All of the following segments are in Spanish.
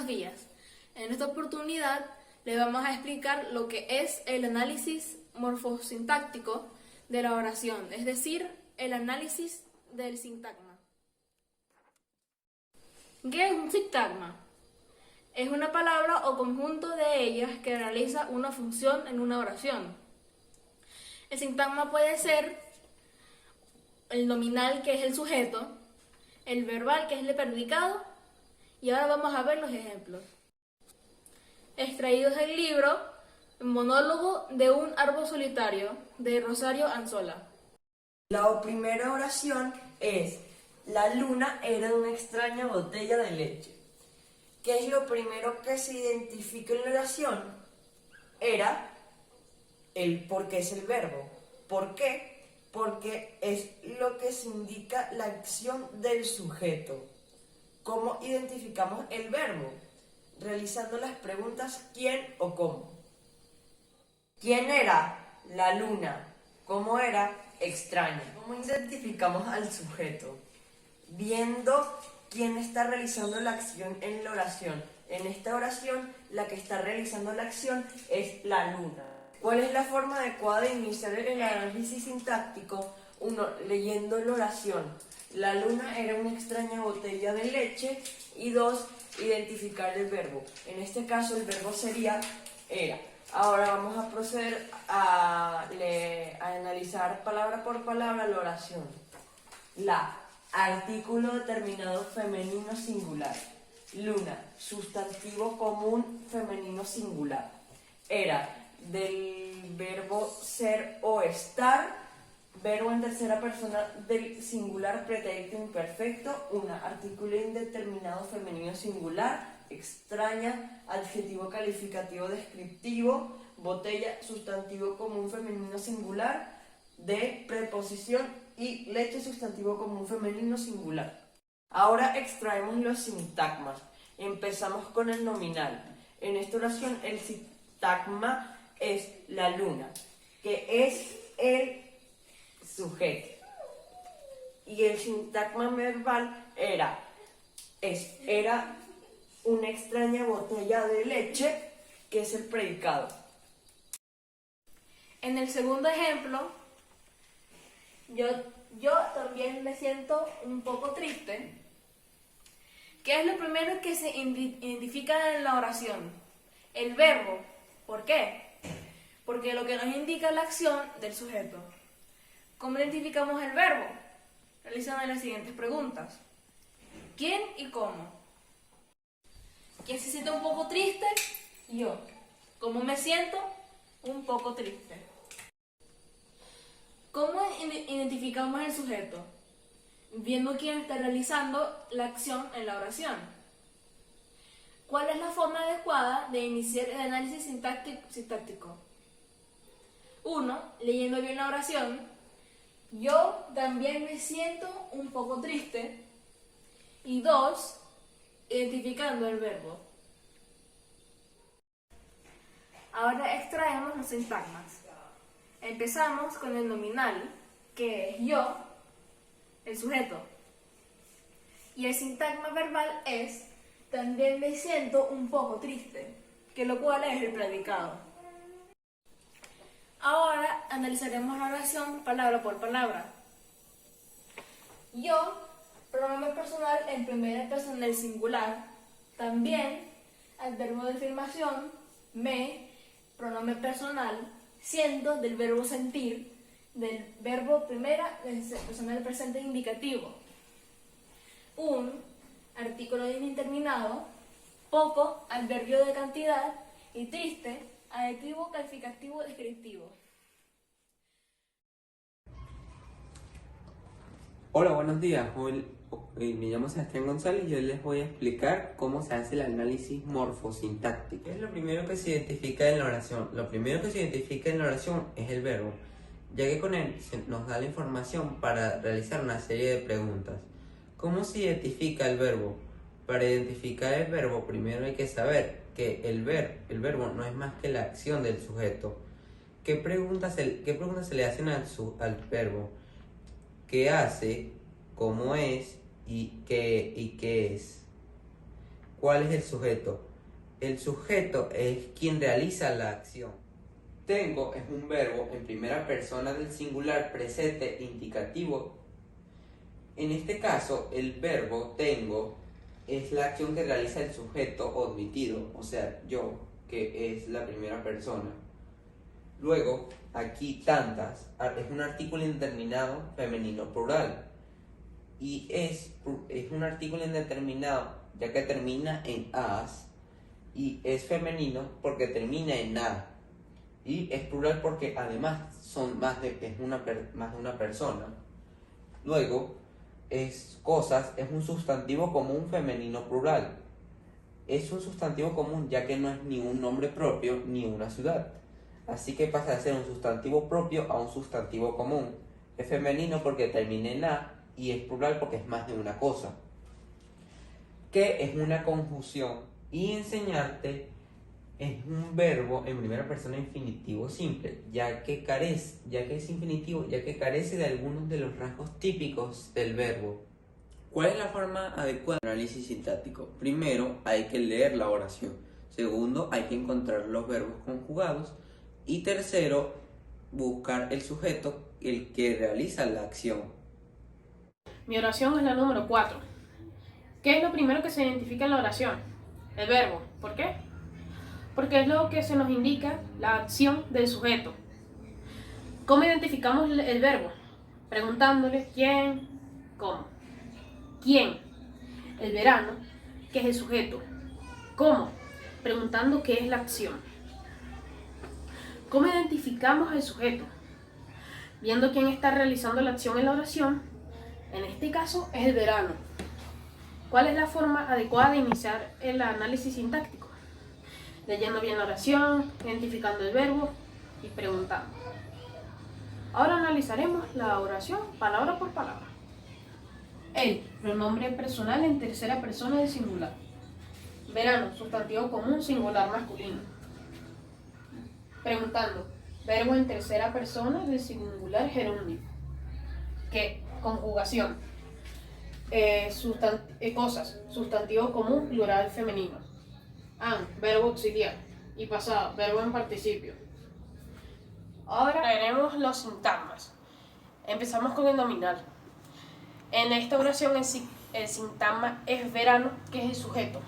días. En esta oportunidad le vamos a explicar lo que es el análisis morfosintáctico de la oración, es decir, el análisis del sintagma. ¿Qué es un sintagma? Es una palabra o conjunto de ellas que realiza una función en una oración. El sintagma puede ser el nominal, que es el sujeto, el verbal, que es el predicado, y ahora vamos a ver los ejemplos. Extraídos del libro Monólogo de un árbol solitario, de Rosario Anzola. La primera oración es: la luna era una extraña botella de leche. ¿Qué es lo primero que se identifica en la oración? Era porque es el verbo. ¿Por qué? Porque es lo que se indica la acción del sujeto. ¿Cómo identificamos el verbo? Realizando las preguntas ¿quién o cómo? ¿Quién era? La luna. ¿Cómo era? Extraña. ¿Cómo identificamos al sujeto? Viendo quién está realizando la acción en la oración. En esta oración, la que está realizando la acción es la luna. ¿Cuál es la forma adecuada de iniciar el análisis sintáctico? 1. Leyendo la oración. La luna era una extraña botella de leche. Y 2. Identificar el verbo. En este caso, el verbo sería era. Ahora vamos a proceder a analizar palabra por palabra la oración. Artículo determinado femenino singular. Luna, sustantivo común femenino singular. Era, del verbo ser o estar, verbo en tercera persona del singular pretérito imperfecto. 1. Artículo indeterminado femenino singular. Extraña, adjetivo calificativo descriptivo. Botella, sustantivo común femenino singular. De, preposición. Y leche, sustantivo común femenino singular. Ahora extraemos los sintagmas. Empezamos con el nominal. En esta oración el sintagma es la luna, que es el sujeto. Y el sintagma verbal era una extraña botella de leche, que es el predicado. En el segundo ejemplo, yo también me siento un poco triste. ¿Qué es lo primero que se identifica en la oración? El verbo. ¿Por qué? Porque lo que nos indica la acción del sujeto. ¿Cómo identificamos el verbo? Realizando las siguientes preguntas. ¿Quién y cómo? ¿Quién se siente un poco triste? Yo. ¿Cómo me siento? Un poco triste. ¿Cómo identificamos el sujeto? Viendo quién está realizando la acción en la oración. ¿Cuál es la forma adecuada de iniciar el análisis sintáctico? 1. Leyendo bien la oración. Yo también me siento un poco triste. Y 2. Identificando el verbo. Ahora extraemos los sintagmas. Empezamos con el nominal, que es yo, el sujeto. Y el sintagma verbal es también me siento un poco triste, que lo cual es el predicado. Ahora analizaremos la oración palabra por palabra. Yo, pronombre personal en primera persona del singular. También al verbo de afirmación, me, pronombre personal. Siendo, del verbo sentir, del verbo primera persona del presente indicativo. Un, artículo indeterminado. Poco, adverbio de cantidad. Y triste, adjetivo calificativo descriptivo. Hola, buenos días. Hoy me llamo Sebastián González y hoy les voy a explicar cómo se hace el análisis morfosintáctico. ¿Qué es lo primero que se identifica en la oración? Lo primero que se identifica en la oración es el verbo, ya que con él nos da la información para realizar una serie de preguntas. ¿Cómo se identifica el verbo? Para identificar el verbo, primero hay que saber que el verbo no es más que la acción del sujeto. ¿Qué preguntas se le hacen al verbo? ¿Qué hace? ¿Cómo es? ¿Y qué es? ¿Cuál es el sujeto? El sujeto es quien realiza la acción. Tengo es un verbo en primera persona del singular presente indicativo. En este caso, el verbo tengo es la acción que realiza el sujeto omitido, o sea, yo, que es la primera persona. Luego, aquí tantas es un artículo indeterminado femenino plural. Y es un artículo indeterminado ya que termina en as, y es femenino porque termina en a. Y es plural porque además son más de una persona. Luego, cosas es un sustantivo común femenino plural. Es un sustantivo común ya que no es ni un nombre propio ni una ciudad. Así que pasa de ser un sustantivo propio a un sustantivo común. Es femenino porque termina en a y es plural porque es más de una cosa. Que es una conjunción y enseñarte es un verbo en primera persona infinitivo simple, ya que es infinitivo, ya que carece de algunos de los rasgos típicos del verbo. ¿Cuál es la forma adecuada de análisis sintáctico? Primero, hay que leer la oración. Segundo, hay que encontrar los verbos conjugados. Y tercero, buscar el sujeto, el que realiza la acción. Mi oración es la número 4. ¿Qué es lo primero que se identifica en la oración? El verbo. ¿Por qué? Porque es lo que se nos indica la acción del sujeto. ¿Cómo identificamos el verbo? Preguntándole quién, cómo. ¿Quién? El verano, que es el sujeto. ¿Cómo? Preguntando qué es la acción. ¿Cómo identificamos al sujeto? Viendo quién está realizando la acción en la oración. En este caso es el verano. ¿Cuál es la forma adecuada de iniciar el análisis sintáctico? Leyendo bien la oración, identificando el verbo y preguntando. Ahora analizaremos la oración palabra por palabra. El, pronombre personal en tercera persona del singular. Verano, sustantivo común singular masculino. Preguntando, verbo en tercera persona del singular gerundio. ¿Qué? Conjugación. Cosas, sustantivo común plural femenino. Verbo auxiliar. Y pasado, verbo en participio. Ahora veremos los sintagmas. Empezamos con el nominal. En esta oración el sintagma es verano, que es el sujeto.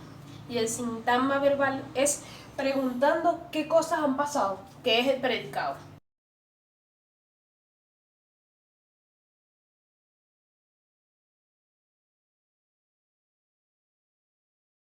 Y el sintagma verbal es preguntando qué cosas han pasado, que es el predicado.